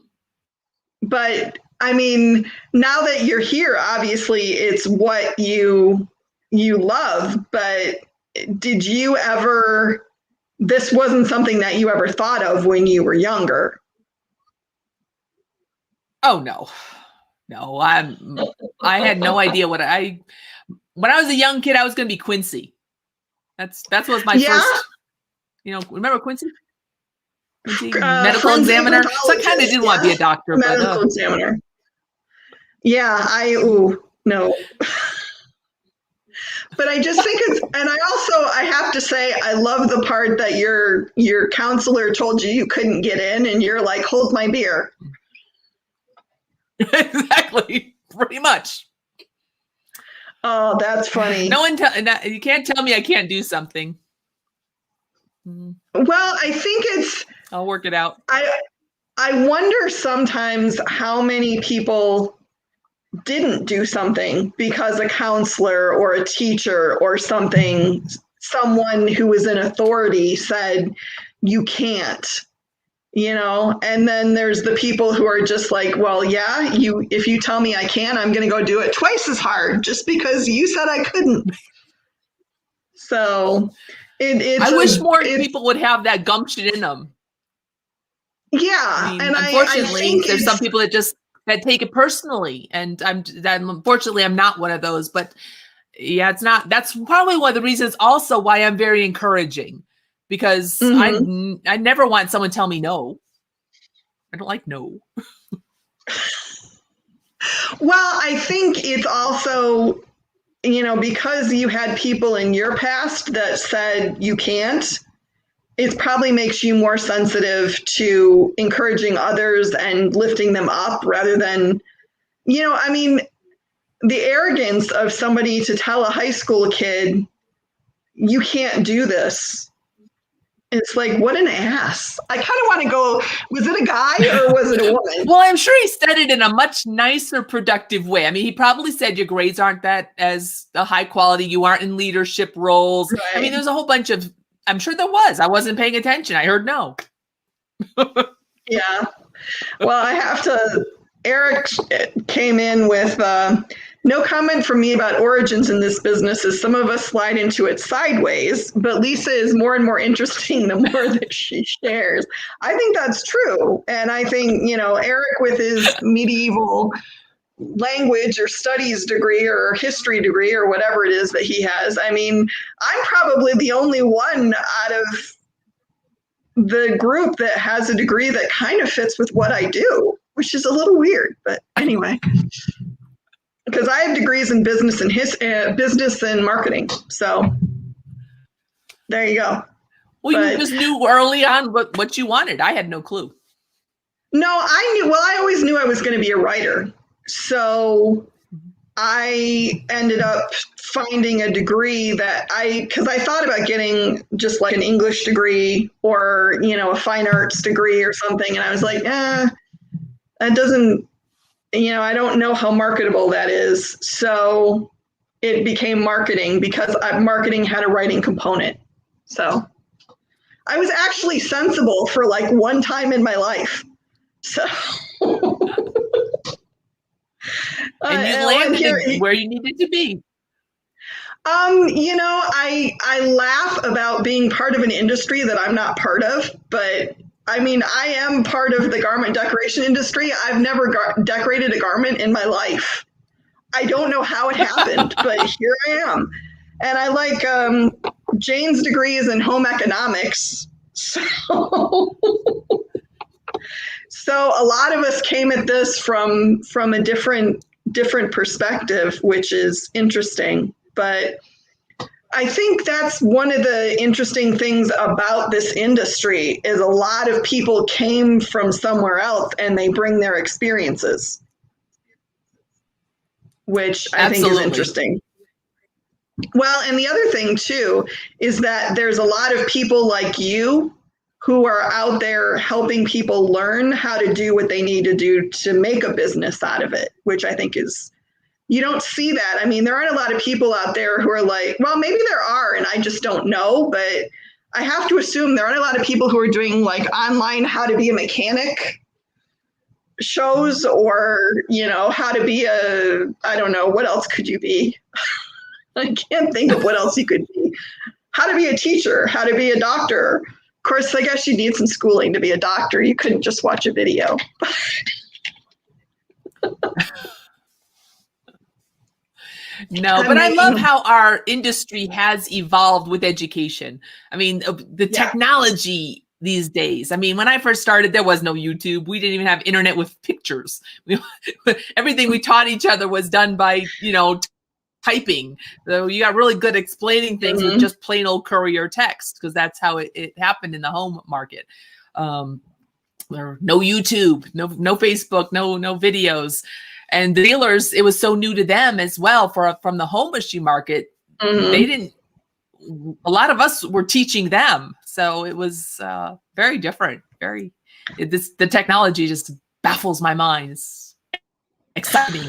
But now that you're here, obviously it's what you love, but did you ever, this wasn't something that you ever thought of when you were younger? Oh, no, I had no idea when I was a young kid, I was going to be Quincy. That was my first, remember Quincy? Medical examiner. So I kind of didn't want to be a doctor. Medical examiner. Yeah, no. But I just think and I have to say, I love the part that your counselor told you couldn't get in, and you're like, hold my beer. Exactly. Pretty much. Oh, that's funny. You can't tell me I can't do something. Well, I think I'll work it out. I wonder sometimes how many people didn't do something because a counselor or a teacher or someone who was in authority said, you can't, and then there's the people who are just like, well, yeah, if you tell me I can, I'm going to go do it twice as hard just because you said I couldn't. So I wish more people would have that gumption in them. Yeah. And unfortunately, there's some people that take it personally, and unfortunately I'm not one of those, but yeah, that's probably one of the reasons also why I'm very encouraging, because I never want someone to tell me no. I don't like no. Well, I think it's also, because you had people in your past that said you can't, it probably makes you more sensitive to encouraging others and lifting them up rather than, I mean, the arrogance of somebody to tell a high school kid, you can't do this. It's like, what an ass. I kind of want to go, was it a guy or was it a woman? Well, I'm sure he said it in a much nicer, productive way. I mean, he probably said your grades aren't that as the high quality. You aren't in leadership roles. Right. I mean, there's a whole bunch of, I'm sure there was. I wasn't paying attention. I heard no. Yeah. Well, I have to, Eric came in with no comment from me about origins in this business, as some of us slide into it sideways, but Lisa is more and more interesting the more that she shares. I think that's true. And I think, Eric with his medieval language or studies degree or history degree or whatever it is that he has, I mean, I'm probably the only one out of the group that has a degree that kind of fits with what I do, which is a little weird, but anyway. Because I have degrees in business and business and marketing, so there you go. Well, you just knew early on what you wanted. I had no clue. No, I knew. Well, I always knew I was going to be a writer, so I ended up finding a degree that because I thought about getting just like an English degree or a fine arts degree or something, and I was like, that doesn't. I don't know how marketable that is. So it became marketing because marketing had a writing component. So I was actually sensible for like one time in my life. So and you landed where you needed to be. I laugh about being part of an industry that I'm not part of, but I mean, I am part of the garment decoration industry. I've never decorated a garment in my life. I don't know how it happened, but here I am. And I like Jane's degree is in home economics. So a lot of us came at this from a different perspective, which is interesting. But I think that's one of the interesting things about this industry is a lot of people came from somewhere else and they bring their experiences, which I think is interesting. Well, and the other thing too is that there's a lot of people like you who are out there helping people learn how to do what they need to do to make a business out of it, which I think is, you don't see that. I mean, there aren't a lot of people out there who are like, well, maybe there are, and I just don't know, but I have to assume there aren't a lot of people who are doing like online how to be a mechanic shows or, how to be I don't know, what else could you be? I can't think of what else you could be. How to be a teacher, how to be a doctor. Of course, I guess you need some schooling to be a doctor. You couldn't just watch a video. No, but I love how our industry has evolved with education. I mean, the technology these days. I mean, when I first started, there was no YouTube. We didn't even have internet with pictures. Everything we taught each other was done by, typing. So you got really good explaining things with just plain old courier text, because that's how it happened in the home market. There were no YouTube, no Facebook, no videos. And the dealers, it was so new to them as well from the home machine market. They didn't, a lot of us were teaching them. So it was very different. The technology just baffles my mind. It's exciting.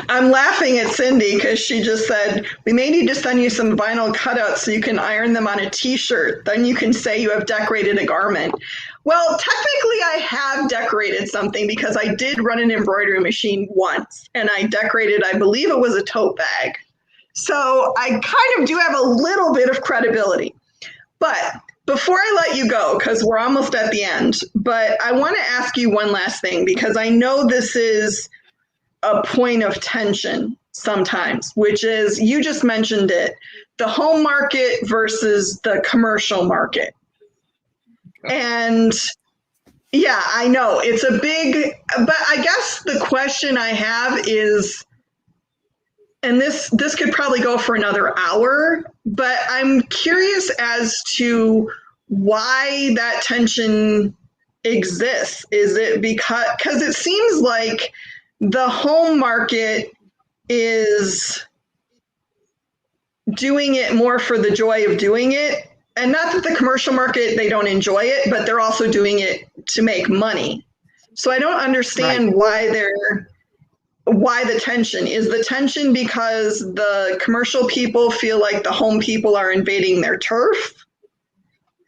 I'm laughing at Cindy because she just said, we may need to send you some vinyl cutouts so you can iron them on a t-shirt. Then you can say you have decorated a garment. Well, technically I have decorated something because I did run an embroidery machine once and I decorated, I believe it was a tote bag. So I kind of do have a little bit of credibility. But before I let you go, because we're almost at the end, but I want to ask you one last thing because I know this is a point of tension sometimes, which is, you just mentioned it, the home market versus the commercial market. And yeah, I know it's a big, but I guess the question I have is, and this could probably go for another hour, but I'm curious as to why that tension exists. Is it because it seems like the home market is doing it more for the joy of doing it, and not that the commercial market, they don't enjoy it, but they're also doing it to make money. So I don't understand why the tension. Is the tension because the commercial people feel like the home people are invading their turf?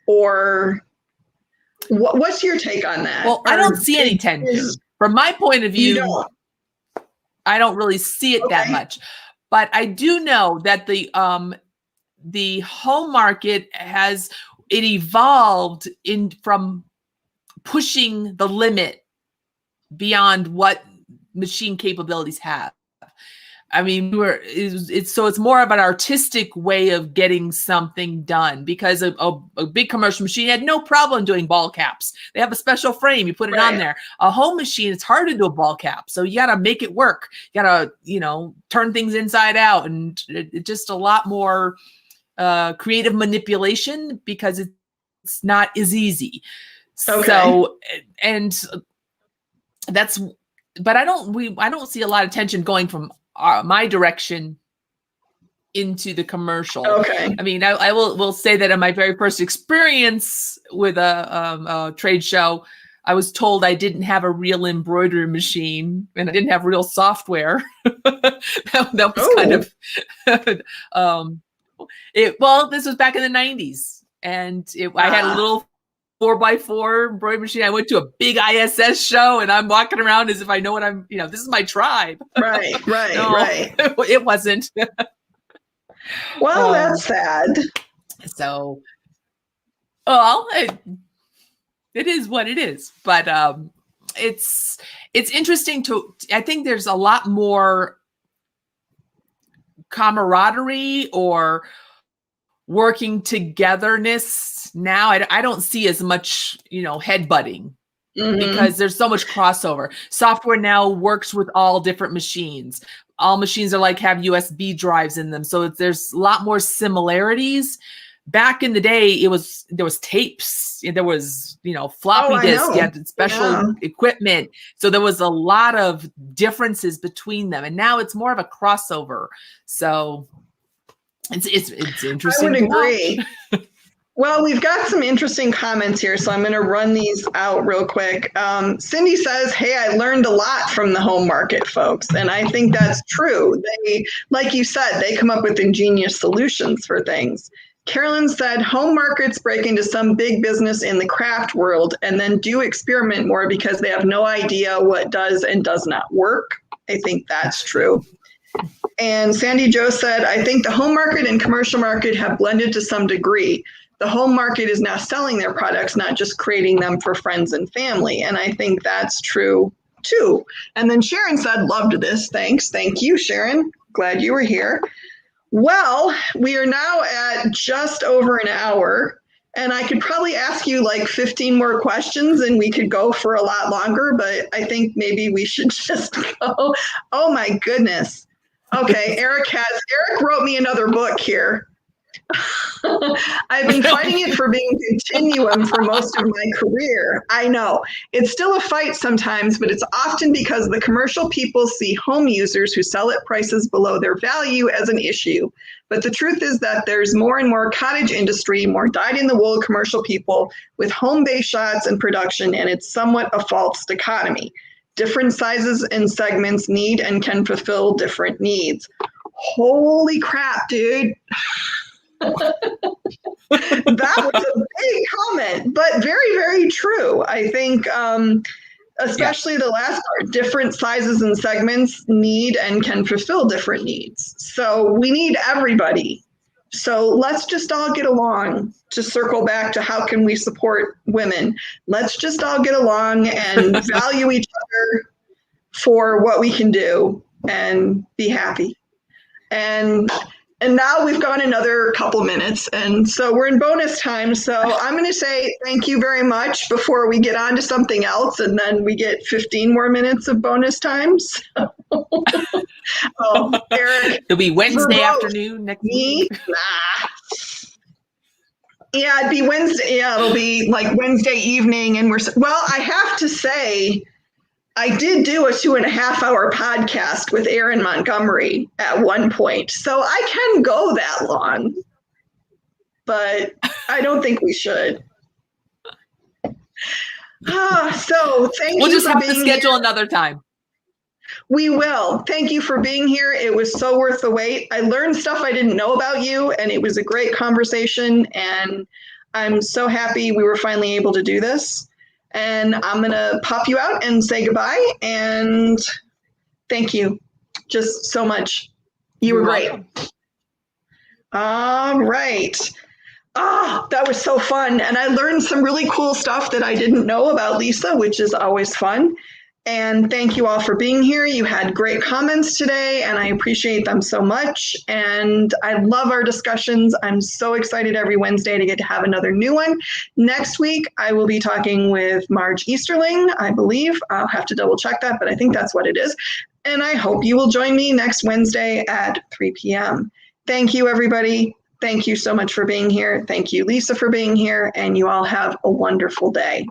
Or what's your take on that? Well, I don't see any tension. From my point of view, I don't really see it that much. But I do know that the home market it evolved from pushing the limit beyond what machine capabilities have. I mean, it's more of an artistic way of getting something done, because a big commercial machine had no problem doing ball caps. They have a special frame, you put it on there. A home machine, it's hard to do a ball cap, so you got to make it work. You got to, turn things inside out, and it's just a lot more creative manipulation, because it's not as easy. So, and that's, but I don't see a lot of tension going from my direction into the commercial. I mean, I will say that in my very first experience with a trade show, I was told I didn't have a real embroidery machine and I didn't have real software. that was kind of well, this was back in the 90s, and I had a little 4x4 embroidery machine. I went to a big ISS show, and I'm walking around as if I know what I'm, this is my tribe. Right. It wasn't. Well, that's sad. So, well, it is what it is. But it's interesting I think there's a lot more camaraderie or working togetherness now. I don't see as much, headbutting, because there's so much crossover. Software now works with all different machines. All machines have USB drives in them. So there's a lot more similarities. Back in the day, there was tapes, there was, floppy disks, you had special equipment. So there was a lot of differences between them. And now it's more of a crossover. So it's interesting. I would agree. Well, we've got some interesting comments here, so I'm going to run these out real quick. Cindy says, hey, I learned a lot from the home market folks. And I think that's true. They, like you said, they come up with ingenious solutions for things. Carolyn said, home markets break into some big business in the craft world and then do experiment more because they have no idea what does and does not work. I think that's true. And Sandy Jo said, I think the home market and commercial market have blended to some degree. The home market is now selling their products, not just creating them for friends and family. And I think that's true too. And then Sharon said, loved this. Thanks. Thank you, Sharon. Glad you were here. Well, we are now at just over an hour, and I could probably ask you 15 more questions and we could go for a lot longer, but I think maybe we should just go. Oh my goodness. Okay, Eric wrote me another book here. I've been fighting it for being continuum for most of my career. I know. It's still a fight sometimes, but it's often because the commercial people see home users who sell at prices below their value as an issue. But the truth is that there's more and more cottage industry, more dyed-in-the-wool commercial people with home-based shots and production, and it's somewhat a false dichotomy. Different sizes and segments need and can fulfill different needs. Holy crap, dude. That was a big comment, but very, very true. I think, especially the last part, different sizes and segments need and can fulfill different needs. So we need everybody. So let's just all get along. To circle back to how can we support women? Let's just all get along and value each other for what we can do and be happy. And now we've gone another couple minutes, and so we're in bonus time. So I'm going to say thank you very much before we get on to something else, and then we get 15 more minutes of bonus times. Eric, it'll be Wednesday afternoon next week. Yeah, it'd be Wednesday. Yeah, it'll be like Wednesday evening. And I have to say, I did do a 2.5 hour podcast with Aaron Montgomery at one point. So I can go that long, but I don't think we should. So thank you. We'll just have to schedule another time. We will. Thank you for being here. It was so worth the wait. I learned stuff I didn't know about you, and it was a great conversation. And I'm so happy we were finally able to do this. And I'm going to pop you out and say goodbye. And thank you just so much. You were great. All right. That was so fun. And I learned some really cool stuff that I didn't know about Lisa, which is always fun. And thank you all for being here. You had great comments today, and I appreciate them so much. And I love our discussions. I'm so excited every Wednesday to get to have another new one. Next week, I will be talking with Marge Easterling, I believe. I'll have to double check that, but I think that's what it is. And I hope you will join me next Wednesday at 3 p.m. Thank you, everybody. Thank you so much for being here. Thank you, Lisa, for being here. And you all have a wonderful day.